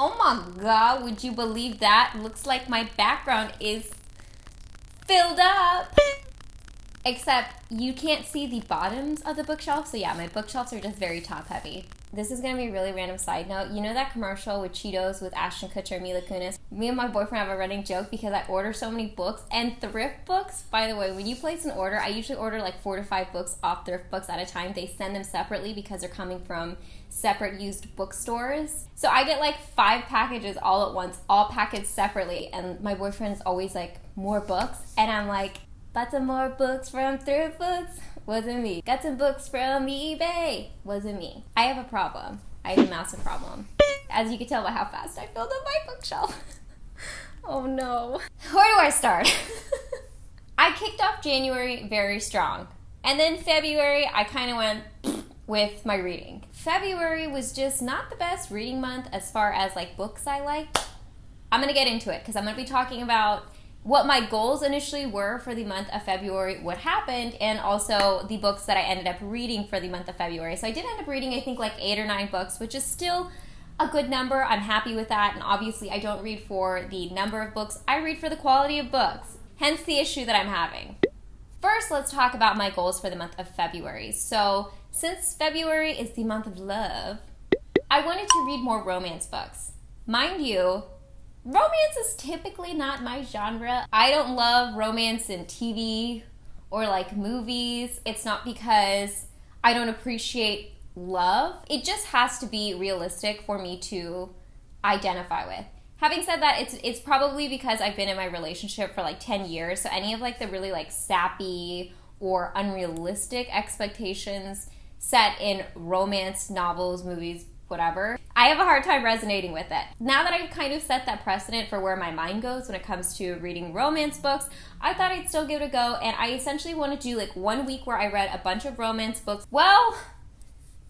Oh my god, would you believe that? Looks like my background is filled up. Except you can't see the bottoms of the bookshelf, so yeah, my bookshelves are just very top heavy. This is gonna be a really random side note. You know that commercial with Cheetos with Ashton Kutcher and Mila Kunis? Me and my boyfriend have a running joke because I order so many books, and Thriftbooks, by the way, when you place an order, I usually order like 4 to 5 books off Thriftbooks at a time. They send them separately because they're coming from separate used bookstores. So I get like 5 packages all at once, all packaged separately, and my boyfriend is always like, more books? And I'm like, got some more books from Thriftbooks? Wasn't me. Got some books from eBay? Wasn't me. I have a problem. I have a massive problem. As you can tell by how fast I filled up my bookshelf. Oh no. Where do I start? I kicked off January very strong. And then February, I kind of went with my reading. February was just not the best reading month as far as like books I liked. I'm going to get into it because I'm going to be talking about what my goals initially were for the month of February, what happened, and also the books that I ended up reading for the month of February. So I did end up reading, I think, like 8 or 9 books, which is still a good number. I'm happy with that, and obviously I don't read for the number of books. I read for the quality of books, hence the issue that I'm having. First, let's talk about my goals for the month of February. So since February is the month of love, I wanted to read more romance books. Mind you, romance is typically not my genre. I don't love romance in TV or like movies. It's not because I don't appreciate love. It just has to be realistic for me to identify with. Having said that, it's probably because I've been in my relationship for like 10 years. So any of like the really like sappy or unrealistic expectations set in romance novels, movies, whatever, I have a hard time resonating with it. Now that I've kind of set that precedent for where my mind goes when it comes to reading romance books, I thought I'd still give it a go, and I essentially want to do like 1 week where I read a bunch of romance books. Well,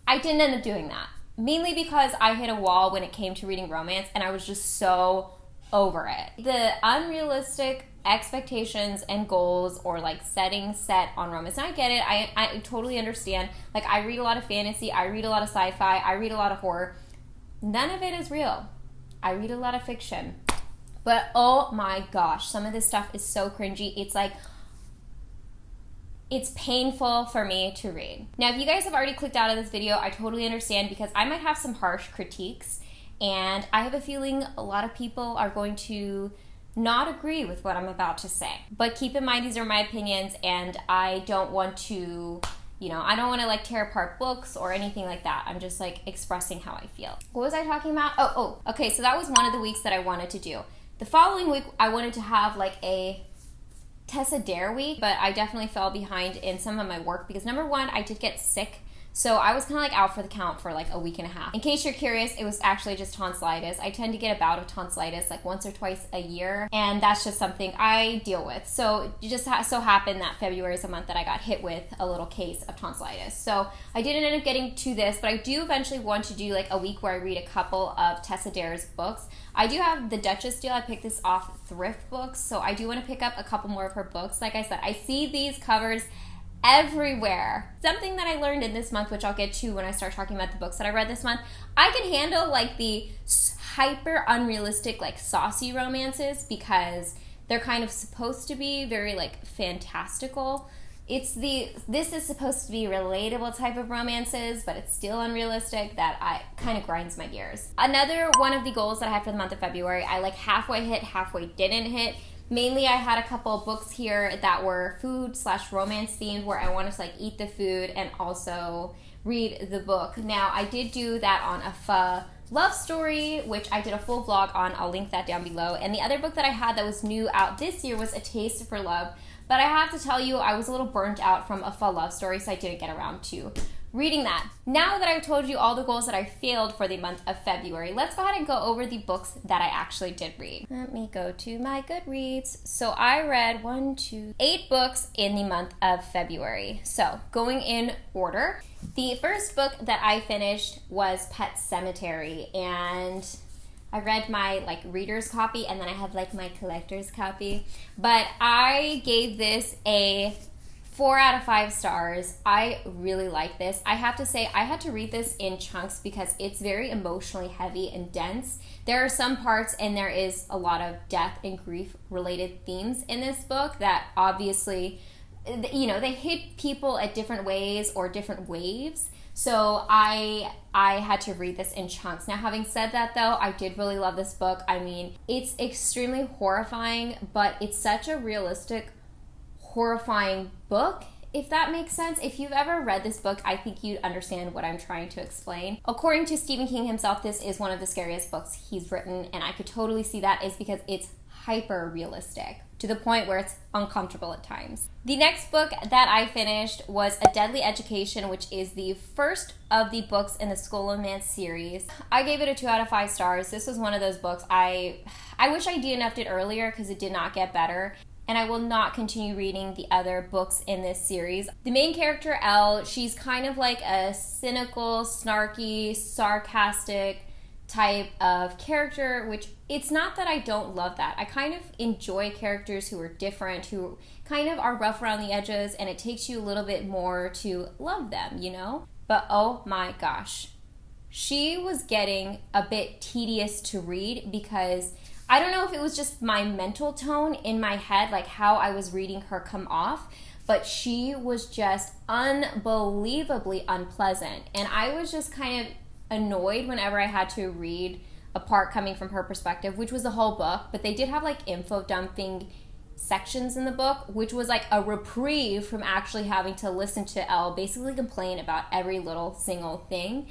I didn't end up doing that, mainly because I hit a wall when it came to reading romance, and I was just so over it. The unrealistic expectations and goals or like settings set on romance. And I get it. I totally understand. Like, I read a lot of fantasy. I read a lot of sci-fi. I read a lot of horror. None of it is real. I read a lot of fiction. But oh my gosh, some of this stuff is so cringy. It's like, it's painful for me to read. Now, if you guys have already clicked out of this video, I totally understand because I might have some harsh critiques, and I have a feeling a lot of people are going to not agree with what I'm about to say. But keep in mind, these are my opinions, and I don't want to, I don't want to like tear apart books or anything like that. I'm just like expressing how I feel. What was I talking about? Okay, so that was one of the weeks that I wanted to do. The following week, I wanted to have like a Tessa Dare week, but I definitely fell behind in some of my work because number one, I did get sick. So I was kind of like out for the count for like a week and a half. In case you're curious, it was actually just tonsillitis. I tend to get a bout of tonsillitis like once or twice a year, and that's just something I deal with. So it just so happened that February is a month that I got hit with a little case of tonsillitis. So I didn't end up getting to this, but I do eventually want to do like a week where I read a couple of Tessa Dare's books. I do have the Duchess deal. I picked this off Thriftbooks, so I do want to pick up a couple more of her books. Like I said, I see these covers everywhere. Something that I learned in this month, which I'll get to when I start talking about the books that I read this month, I can handle like the hyper unrealistic, like saucy romances because they're kind of supposed to be very like fantastical. This is supposed to be relatable type of romances, but it's still unrealistic that I kind of grinds my gears. Another one of the goals that I had for the month of February, I like halfway hit, halfway didn't hit. Mainly, I had a couple of books here that were food/romance themed where I wanted to like eat the food and also read the book. Now, I did do that on a pho love story, which I did a full vlog on. I'll link that down below. And the other book that I had that was new out this year was A Taste for Love. But I have to tell you, I was a little burnt out from a pho love story, so I didn't get around to reading that. Now that I've told you all the goals that I failed for the month of February, let's go ahead and go over the books that I actually did read. Let me go to my Goodreads. So I read 8 books in the month of February. So going in order, the first book that I finished was Pet Sematary, and I read my like reader's copy, and then I have like my collector's copy. But I gave this a 4 out of 5 stars. I really like this. I have to say, I had to read this in chunks because it's very emotionally heavy and dense. There are some parts, and there is a lot of death and grief related themes in this book that obviously, you know, they hit people at different ways or different waves. So I had to read this in chunks. Now, having said that, though, I did really love this book. I mean, it's extremely horrifying, but it's such a realistic, horrifying book, if that makes sense. If you've ever read this book, I think you'd understand what I'm trying to explain. According to Stephen King himself, this is one of the scariest books he's written, and I could totally see that is because it's hyper realistic to the point where it's uncomfortable at times. The next book that I finished was A Deadly Education, which is the first of the books in the School of Man series. I gave it a 2 out of 5 stars. This was one of those books I wish I DNF'd it earlier because it did not get better. And I will not continue reading the other books in this series. The main character, Elle, she's kind of like a cynical, snarky, sarcastic type of character, which it's not that I don't love that. I kind of enjoy characters who are different, who kind of are rough around the edges, and it takes you a little bit more to love them, you know? But oh my gosh, she was getting a bit tedious to read because I don't know if it was just my mental tone in my head, like how I was reading her come off, but she was just unbelievably unpleasant. And I was just kind of annoyed whenever I had to read a part coming from her perspective, which was the whole book, but they did have like info dumping sections in the book, which was like a reprieve from actually having to listen to Elle basically complain about every little single thing.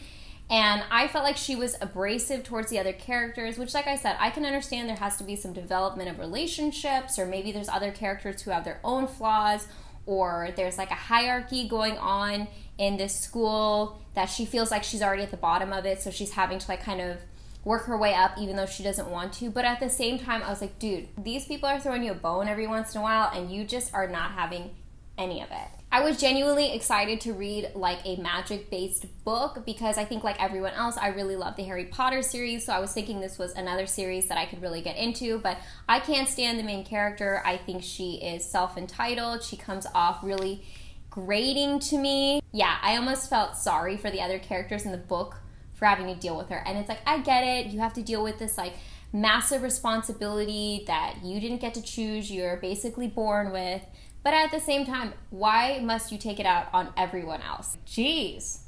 And I felt like she was abrasive towards the other characters, which, like I said, I can understand there has to be some development of relationships, or maybe there's other characters who have their own flaws, or there's like a hierarchy going on in this school that she feels like she's already at the bottom of it, so she's having to like kind of work her way up even though she doesn't want to. But at the same time, I was like, dude, these people are throwing you a bone every once in a while, and you just are not having any of it. I was genuinely excited to read like a magic-based book because I think like everyone else, I really love the Harry Potter series, so I was thinking this was another series that I could really get into, but I can't stand the main character. I think she is self-entitled. She comes off really grating to me. Yeah, I almost felt sorry for the other characters in the book for having to deal with her, and it's like, I get it. You have to deal with this like massive responsibility that you didn't get to choose, you're basically born with. But at the same time, why must you take it out on everyone else? Jeez.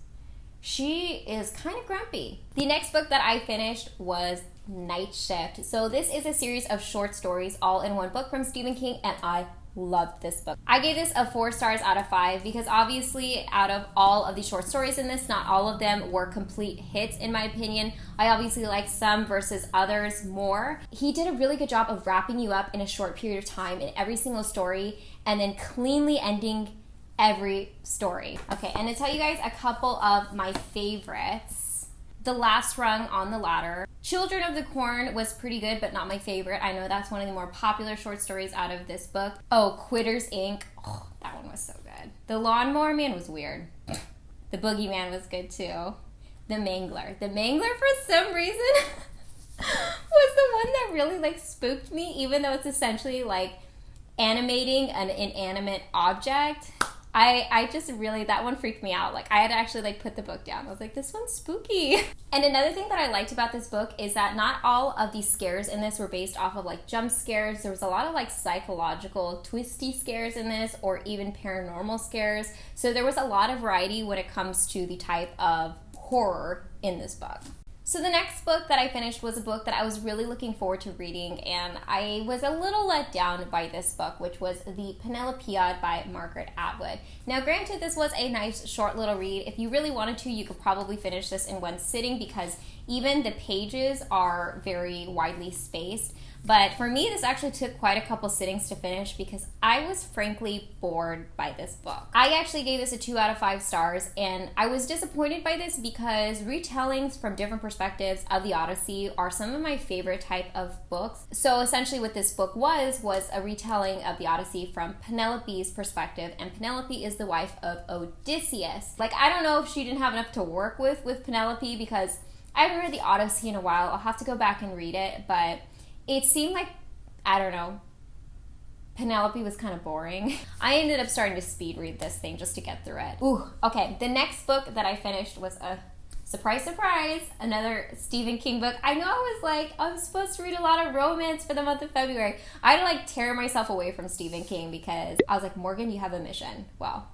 She is kind of grumpy. The next book that I finished was Night Shift. So this is a series of short stories all in one book from Stephen King, and I loved this book. I gave this a 4 stars out of 5 because obviously out of all of the short stories in this, not all of them were complete hits in my opinion. I obviously like some versus others more. He did a really good job of wrapping you up in a short period of time in every single story and then cleanly ending every story. Okay, and to tell you guys a couple of my favorites. The Last Rung on the Ladder. Children of the Corn was pretty good, but not my favorite. I know that's one of the more popular short stories out of this book. Oh, Quitters Inc. Oh, that one was so good. The Lawnmower Man was weird. The Boogeyman was good too. The Mangler. The Mangler, for some reason, was the one that really like spooked me, even though it's essentially like animating an inanimate object. I just really, that one freaked me out. Like, I had to actually like put the book down. I was like, this one's spooky. And another thing that I liked about this book is that not all of the scares in this were based off of like jump scares. There was a lot of like psychological twisty scares in this, or even paranormal scares. So there was a lot of variety when it comes to the type of horror in this book. So the next book that I finished was a book that I was really looking forward to reading, and I was a little let down by this book, which was The Penelopead by Margaret Atwood. Now granted, this was a nice short little read. If you really wanted to, you could probably finish this in one sitting because even the pages are very widely spaced. But for me, this actually took quite a couple sittings to finish because I was frankly bored by this book. I actually gave this a 2 out of 5 stars, and I was disappointed by this because retellings from different perspectives of the Odyssey are some of my favorite type of books. So essentially what this book was a retelling of the Odyssey from Penelope's perspective, and Penelope is the wife of Odysseus. Like, I don't know if she didn't have enough to work with Penelope because I haven't read the Odyssey in a while. I'll have to go back and read it, but it seemed like, I don't know, Penelope was kind of boring. I ended up starting to speed read this thing just to get through it. Ooh, okay. The next book that I finished was a surprise, surprise, another Stephen King book. I know I was like, I'm supposed to read a lot of romance for the month of February. I had to like tear myself away from Stephen King because I was like, Morgan, you have a mission. Well,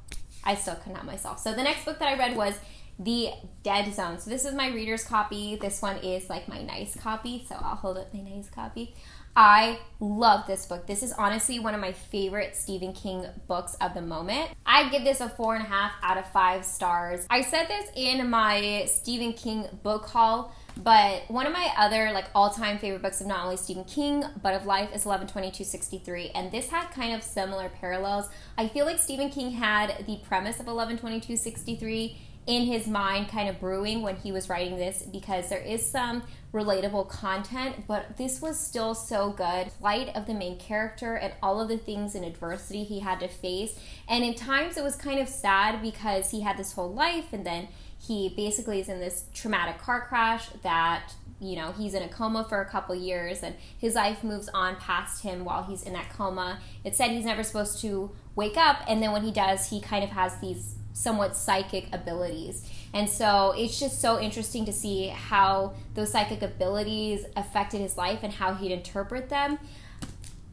I still couldn't help myself. So the next book that I read was The Dead Zone. So this is my reader's copy. This one is like my nice copy. So I'll hold up my nice copy. I love this book. This is honestly one of my favorite Stephen King books of the moment. I give this a 4.5 out of 5 stars. I said this in my Stephen King book haul, but one of my other like all-time favorite books of not only Stephen King, but of life is 11/22/63. And this had kind of similar parallels. I feel like Stephen King had the premise of 11/22/63 in his mind kind of brewing when he was writing this, because there is some relatable content, but this was still so good. Plight of the main character and all of the things and adversity he had to face. And in times it was kind of sad because he had this whole life and then he basically is in this traumatic car crash that, you know, he's in a coma for a couple years and his life moves on past him while he's in that coma. It said he's never supposed to wake up, and then when he does, he kind of has these somewhat psychic abilities. And so it's just so interesting to see how those psychic abilities affected his life and how he'd interpret them.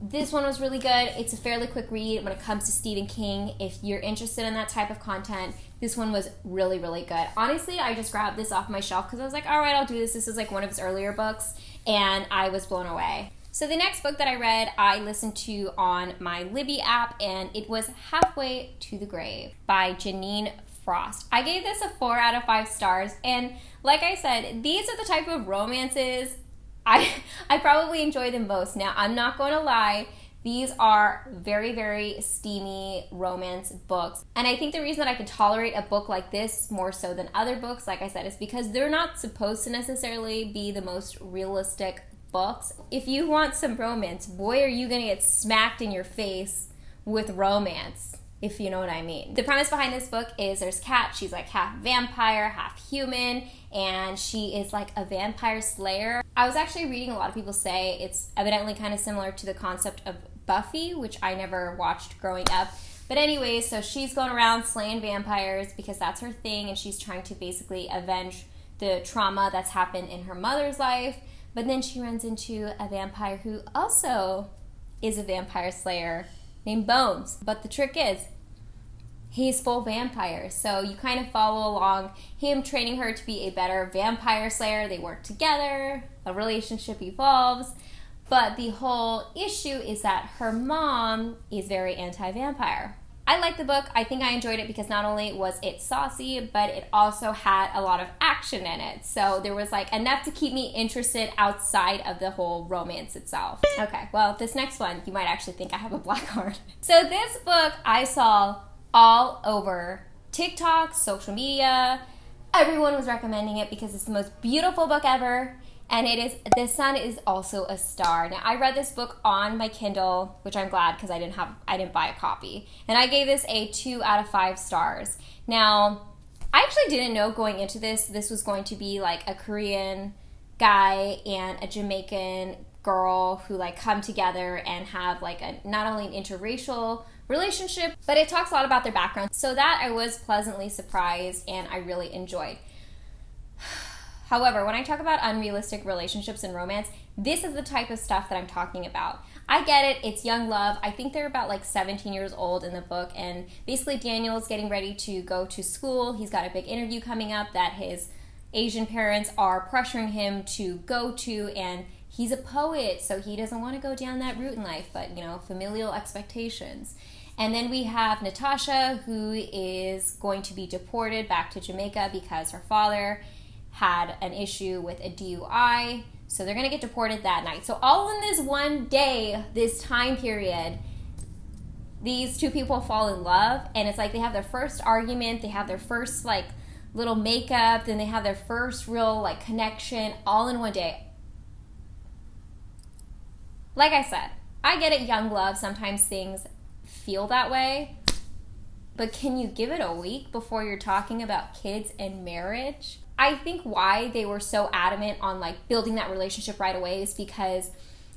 This one was really good. It's a fairly quick read when it comes to Stephen King. If you're interested in that type of content, this one was really, really good. Honestly, I just grabbed this off my shelf because I was like, all right, I'll do this. This is like one of his earlier books, and I was blown away. So the next book that I read, I listened to on my Libby app, and it was Halfway to the Grave by Janine Frost. I gave this a 4 out of 5 stars, and like I said, these are the type of romances I probably enjoy the most. Now, I'm not going to lie, these are very, very steamy romance books, and I think the reason that I can tolerate a book like this more so than other books, like I said, is because they're not supposed to necessarily be the most realistic books. If you want some romance, boy, are you gonna get smacked in your face with romance, if you know what I mean. The premise behind this book is there's Kat. She's like half vampire, half human, and she is like a vampire slayer. I was actually reading a lot of people say it's evidently kind of similar to the concept of Buffy, which I never watched growing up. But anyway, so she's going around slaying vampires because that's her thing, and she's trying to basically avenge the trauma that's happened in her mother's life. But then she runs into a vampire who also is a vampire slayer named Bones. But the trick is, he's full vampire. So you kind of follow along him training her to be a better vampire slayer. They work together, a relationship evolves. But the whole issue is that her mom is very anti-vampire. I liked the book. I think I enjoyed it because not only was it saucy, but it also had a lot of action in it. So there was like enough to keep me interested outside of the whole romance itself. Okay, well, this next one, you might actually think I have a black heart. So this book I saw all over TikTok, social media. Everyone was recommending it because it's the most beautiful book ever. And it is The Sun Is Also a Star. Now, I read this book on my Kindle, which I'm glad because I didn't buy a copy. And I gave this a 2 out of 5 stars. Now, I actually didn't know going into this was going to be like a Korean guy and a Jamaican girl who like come together and have like a not only an interracial relationship, but it talks a lot about their background. So that I was pleasantly surprised and I really enjoyed. However, when I talk about unrealistic relationships and romance, this is the type of stuff that I'm talking about. I get it, it's young love. I think they're about like 17 years old in the book, and basically Daniel's getting ready to go to school. He's got a big interview coming up that his Asian parents are pressuring him to go to, and he's a poet, so he doesn't want to go down that route in life, but, you know, familial expectations. And then we have Natasha, who is going to be deported back to Jamaica because her father had an issue with a DUI, so they're going to get deported that night. So all in this one day, this time period, these two people fall in love, and it's like they have their first argument, they have their first like little makeup, then they have their first real like connection all in one day. Like I said, I get it, young love, sometimes things feel that way, but can you give it a week before you're talking about kids and marriage? I think why they were so adamant on like building that relationship right away is because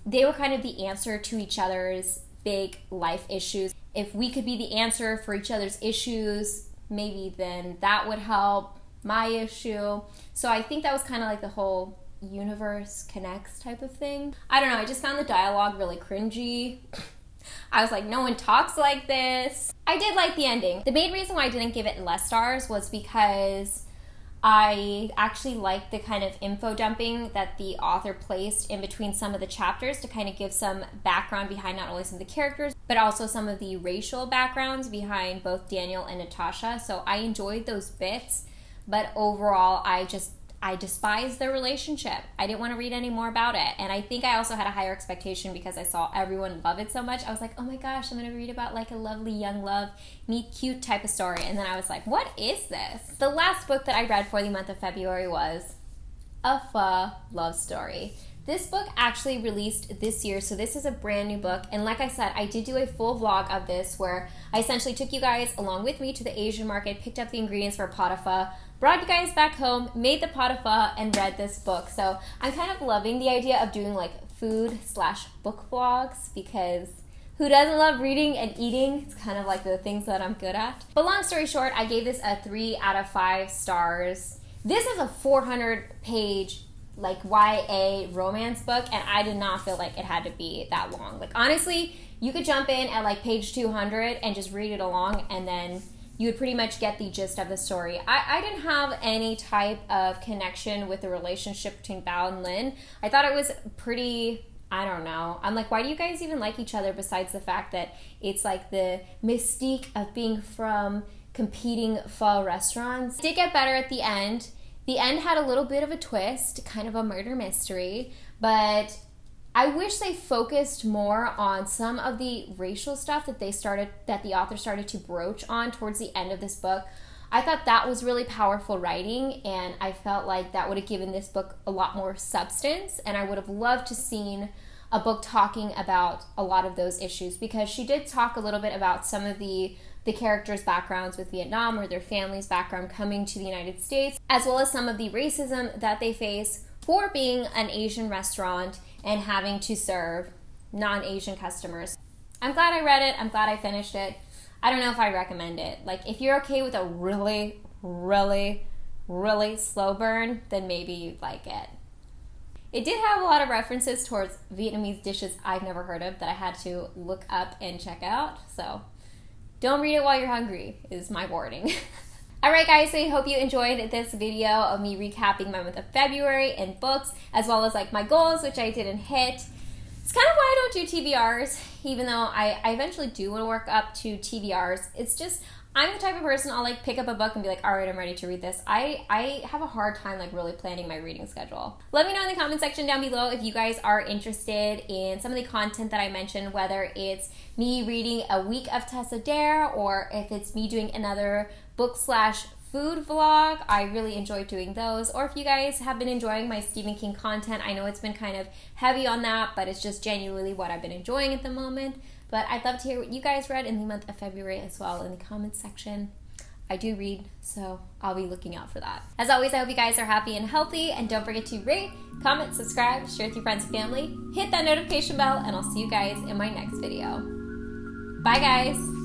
they were kind of the answer to each other's big life issues. If we could be the answer for each other's issues, maybe then that would help my issue. So I think that was kind of like the whole universe connects type of thing. I don't know, I just found the dialogue really cringy. I was like, no one talks like this. I did like the ending. The main reason why I didn't give it less stars was because I actually liked the kind of info dumping that the author placed in between some of the chapters to kind of give some background behind not only some of the characters, but also some of the racial backgrounds behind both Daniel and Natasha. So I enjoyed those bits, but overall I despised their relationship. I didn't want to read any more about it. And I think I also had a higher expectation because I saw everyone love it so much. I was like, oh my gosh, I'm going to read about like a lovely young love, meet cute type of story. And then I was like, what is this? The last book that I read for the month of February was A Pho Love Story. This book actually released this year, so this is a brand new book. And like I said, I did do a full vlog of this where I essentially took you guys along with me to the Asian market, picked up the ingredients for a pot of pho, brought you guys back home, made the pot of pho, and read this book. So I'm kind of loving the idea of doing like food/book vlogs because who doesn't love reading and eating? It's kind of like the things that I'm good at. But long story short, I gave this a 3 out of 5 stars. This is a 400-page like YA romance book, and I did not feel like it had to be that long. Like honestly, you could jump in at like page 200 and just read it along, and then you would pretty much get the gist of the story. I didn't have any type of connection with the relationship between Bao and Lin. I thought it was pretty, I don't know. I'm like, why do you guys even like each other besides the fact that it's like the mystique of being from competing pho restaurants? It did get better at the end. The end had a little bit of a twist, kind of a murder mystery, but I wish they focused more on some of the racial stuff that the author started to broach on towards the end of this book. I thought that was really powerful writing, and I felt like that would have given this book a lot more substance, and I would have loved to seen a book talking about a lot of those issues, because she did talk a little bit about some of the characters' backgrounds with Vietnam or their family's background coming to the United States, as well as some of the racism that they face for being an Asian restaurant and having to serve non-Asian customers. I'm glad I read it. I'm glad I finished it. I don't know if I recommend it. Like, if you're okay with a really, really, really slow burn, then maybe you'd like it. It did have a lot of references towards Vietnamese dishes I've never heard of that I had to look up and check out. So don't read it while you're hungry is my warning. Alright guys, so I hope you enjoyed this video of me recapping my month of February in books, as well as like my goals, which I didn't hit. It's kind of why I don't do TBRs, even though I eventually do want to work up to TBRs. It's just, I'm the type of person, I'll like pick up a book and be like, alright, I'm ready to read this. I have a hard time like really planning my reading schedule. Let me know in the comment section down below if you guys are interested in some of the content that I mentioned, whether it's me reading a week of Tessa Dare, or if it's me doing another book/food vlog. I really enjoy doing those. Or if you guys have been enjoying my Stephen King content, I know it's been kind of heavy on that, but it's just genuinely what I've been enjoying at the moment. But I'd love to hear what you guys read in the month of February as well in the comments section. I do read, so I'll be looking out for that. As always, I hope you guys are happy and healthy, and don't forget to rate, comment, subscribe, share with your friends and family, hit that notification bell, and I'll see you guys in my next video. Bye guys!